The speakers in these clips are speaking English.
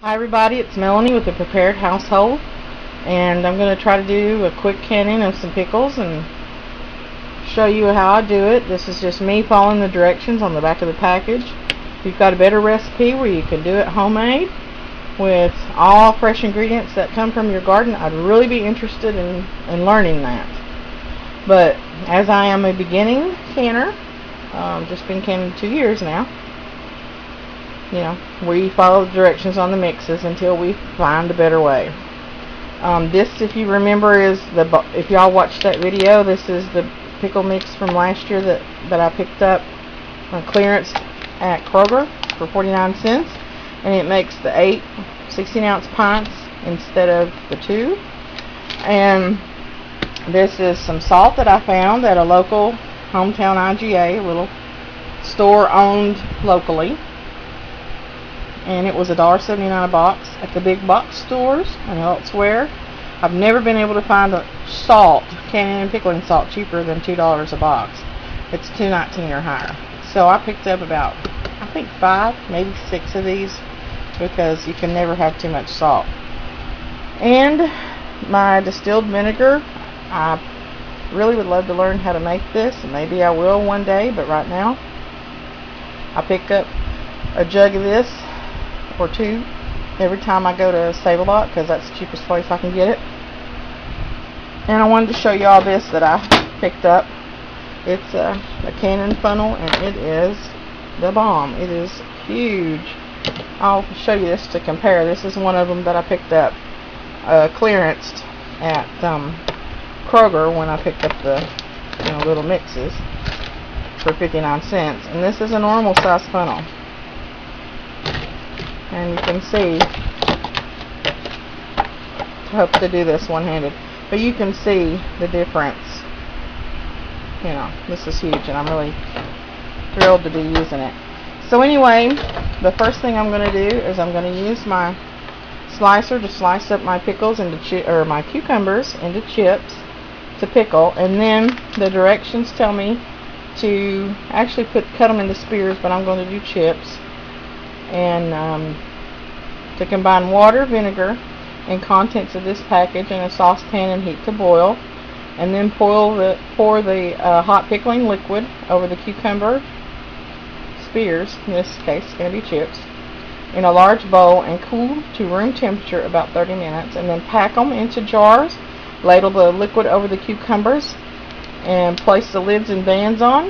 Hi everybody, it's Melanie with the Prepared Household, and I'm going to try to do a quick canning of some pickles and show you how I do it. This is just me following the directions on the back of the package. If you've got a better recipe where you can do it homemade with all fresh ingredients that come from your garden, I'd really be interested in learning that. But as I am a beginning canner, just been canning 2 years now, we follow the directions on the mixes until we find a better way. This, if you remember, if y'all watched that video, this is the pickle mix from last year that I picked up on clearance at Kroger for 49 cents, and it makes the 8 16-ounce pints instead of the 2. And this is some salt that I found at a local hometown IGA, a little store owned locally. And it was $1.79 a box at the big box stores and elsewhere. I've never been able to find a salt, canning and pickling salt, cheaper than $2 a box. It's $2.19 or higher. So I picked up about, I think 5, maybe 6 of these, because you can never have too much salt. And my distilled vinegar, I really would love to learn how to make this, and maybe I will one day, but right now I pick up a jug of this or 2 every time I go to Save-A-Lot, because that's the cheapest place I can get it. And I wanted to show you all this that I picked up. It's a canning funnel, and it is the bomb. It is huge. I'll show you this to compare. This is one of them that I picked up clearanced at Kroger when I picked up the little mixes for 59 cents. And this is a normal size funnel. And you can see, I hope to do this one-handed, but you can see the difference. This is huge, and I'm really thrilled to be using it. So anyway, the first thing I'm going to do is I'm going to use my slicer to slice up my pickles into my cucumbers into chips to pickle, and then the directions tell me to actually cut them into spears, but I'm going to do chips. And to combine water, vinegar, and contents of this package in a saucepan and heat to boil, and then pour the hot pickling liquid over the cucumber spears, in this case it's going to be chips, in a large bowl, and cool to room temperature about 30 minutes, and then pack them into jars, ladle the liquid over the cucumbers, and place the lids and bands on.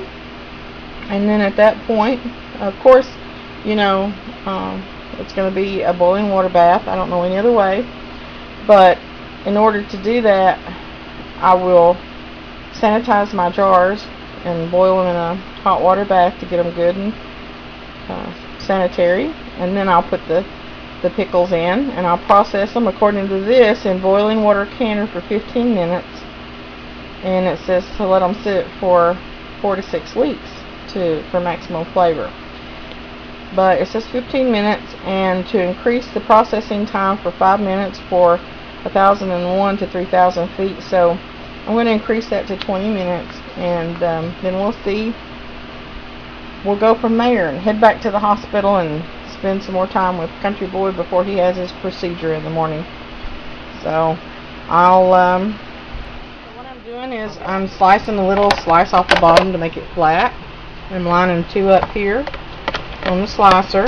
And then at that point, of course, it's going to be a boiling water bath. I don't know any other way. But in order to do that, I will sanitize my jars and boil them in a hot water bath to get them good and sanitary. And then I'll put the pickles in, and I'll process them according to this in boiling water canner for 15 minutes. And it says to let them sit for 4 to 6 weeks for maximum flavor. But it says 15 minutes, and to increase the processing time for 5 minutes for 1,001 to 3,000 feet. So I'm going to increase that to 20 minutes, and then we'll see. We'll go from there and head back to the hospital and spend some more time with Country Boy before he has his procedure in the morning. So what I'm doing is I'm slicing a little slice off the bottom to make it flat. I'm lining 2 up here on the slicer.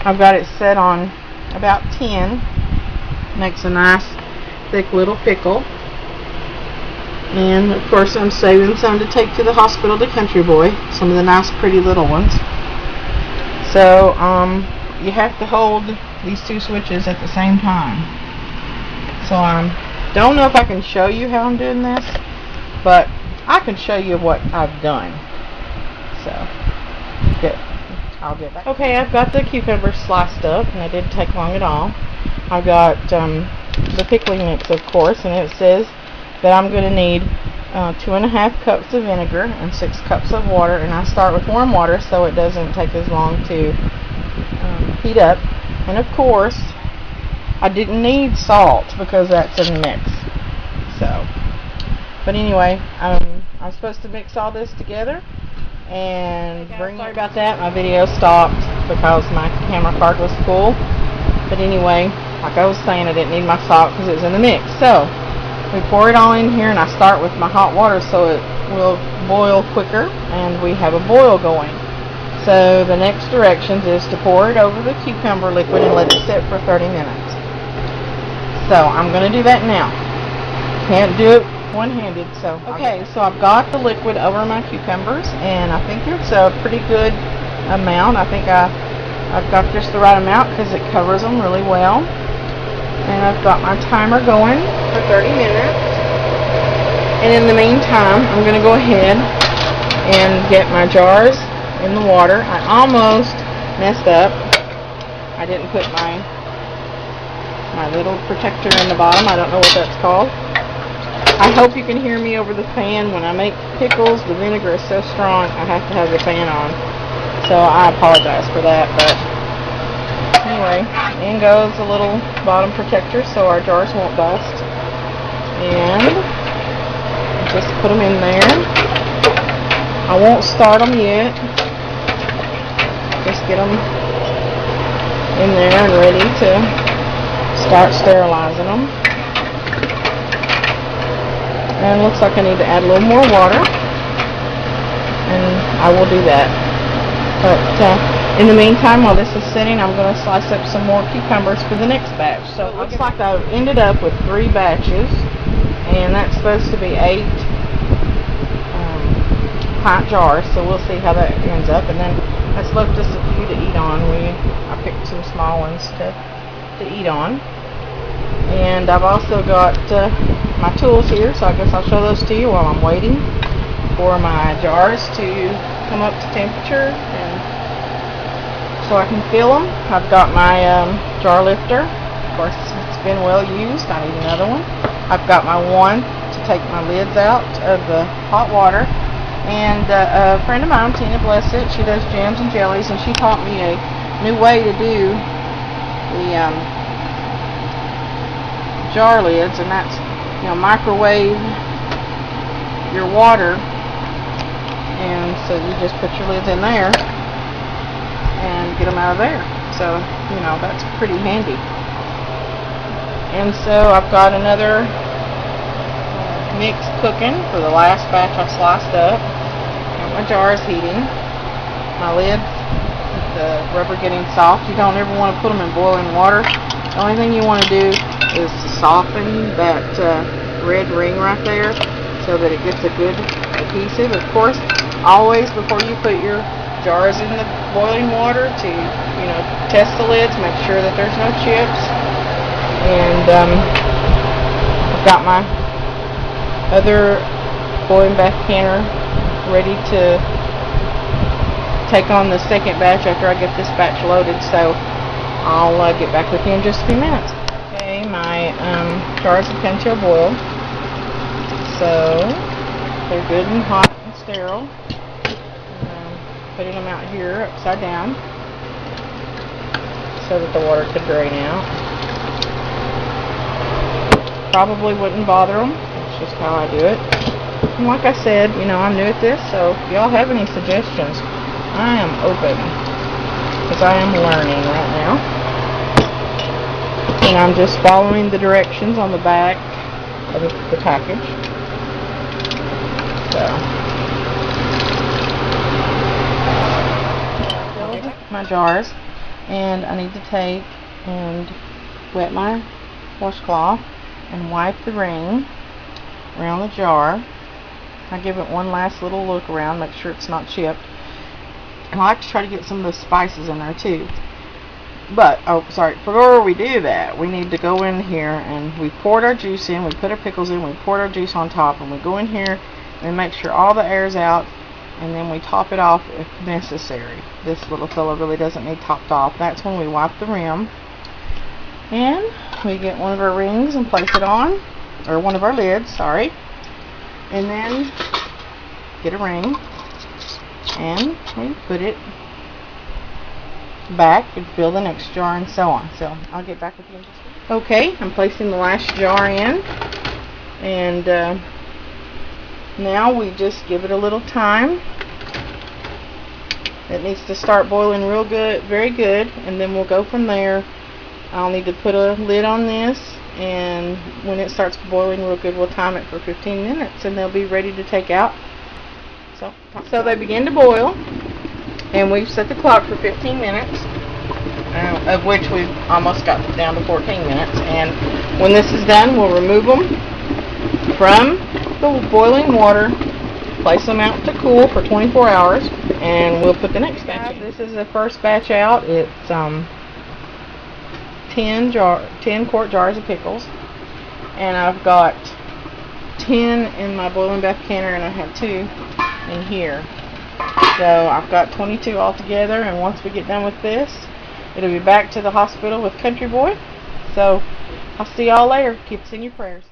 I've got it set on about 10. Makes a nice thick little pickle. And of course I'm saving some to take to the hospital to Country Boy, some of the nice pretty little ones. So you have to hold these 2 switches at the same time. So I don't know if I can show you how I'm doing this, but I can show you what I've done. So I'll get back. Okay, I've got the cucumbers sliced up, and it didn't take long at all. I've got the pickling mix, of course, and it says that I'm going to need 2.5 cups of vinegar and 6 cups of water, and I start with warm water so it doesn't take as long to heat up. And of course, I didn't need salt because that's in the mix. But anyway, I'm supposed to mix all this together and sorry about that, my video stopped because my camera card was full. But anyway, like I was saying, I didn't need my salt because it was in the mix. So we pour it all in here, and I start with my hot water so it will boil quicker and we have a boil going. So the next directions is to pour it over the cucumber liquid and let it sit for 30 minutes. So I'm going to do that now. Can't do it one-handed. So okay, so I've got the liquid over my cucumbers, and I think it's a pretty good amount. I think I've got just the right amount because it covers them really well. And I've got my timer going for 30 minutes. And in the meantime, I'm going to go ahead and get my jars in the water. I almost messed up. I didn't put my little protector in the bottom. I don't know what that's called. I hope you can hear me over the fan. When I make pickles, the vinegar is so strong I have to have the fan on. So I apologize for that, but anyway, in goes the little bottom protector so our jars won't bust. And just put them in there. I won't start them yet. Just get them in there and ready to start sterilizing them. And it looks like I need to add a little more water, and I will do that. But in the meantime, while this is sitting, I'm going to slice up some more cucumbers for the next batch. So it looks like I've ended up with 3 batches, and that's supposed to be 8 pint jars. So we'll see how that ends up, and then that's left us a few to eat on. I picked some small ones to eat on. And I've also got my tools here, so I guess I'll show those to you while I'm waiting for my jars to come up to temperature and so I can fill them. I've got my jar lifter. Of course, it's been well used. I need another one. I've got my one to take my lids out of the hot water. And a friend of mine, Tina Blessed, she does jams and jellies, and she taught me a new way to do the jar lids, and that's, microwave your water, and so you just put your lids in there and get them out of there. So that's pretty handy. And so I've got another mix cooking for the last batch I sliced up. Got my jars heating, my lids, the rubber getting soft. You don't ever want to put them in boiling water. The only thing you want to do is to soften that red ring right there so that it gets a good adhesive. Of course, always before you put your jars in the boiling water to test the lids, make sure that there's no chips. And I've got my other boiling bath canner ready to take on the second batch after I get this batch loaded, so I'll get back with you in just a few minutes. Okay, my jars have come to a boil, so they're good and hot and sterile. Putting them out here upside down so that the water could drain out. Probably wouldn't bother them. It's just how I do it. And like I said, I'm new at this, so if y'all have any suggestions, I am open, because I am learning right now. And I'm just following the directions on the back of the package. So I filled my jars, and I need to take and wet my washcloth and wipe the ring around the jar. I give it one last little look around, make sure it's not chipped. And I like to try to get some of those spices in there too. But, before we do that, we need to go in here, and we poured our juice in, we put our pickles in, we poured our juice on top, and we go in here and make sure all the air's out, and then we top it off if necessary. This little fella really doesn't need topped off. That's when we wipe the rim. And we get one of our rings and place it on, or one of our lids, sorry. And then get a ring, and we put it back and fill the next jar, and so on. So I'll get back with you in just a minute. Okay, I'm placing the last jar in, and now we just give it a little time. It needs to start boiling real good, very good, and then we'll go from there. I'll need to put a lid on this, and when it starts boiling real good, we'll time it for 15 minutes, and they'll be ready to take out. So they begin to boil, and we've set the clock for 15 minutes, of which we've almost got down to 14 minutes. And when this is done, we'll remove them from the boiling water, place them out to cool for 24 hours, and we'll put the next batch in. This is the first batch out. It's 10 quart jars of pickles, and I've got 10 in my boiling bath canner, and I have 2 in here. So I've got 22 altogether, and once we get done with this, it'll be back to the hospital with Country Boy. So I'll see y'all later. Keep us in your prayers.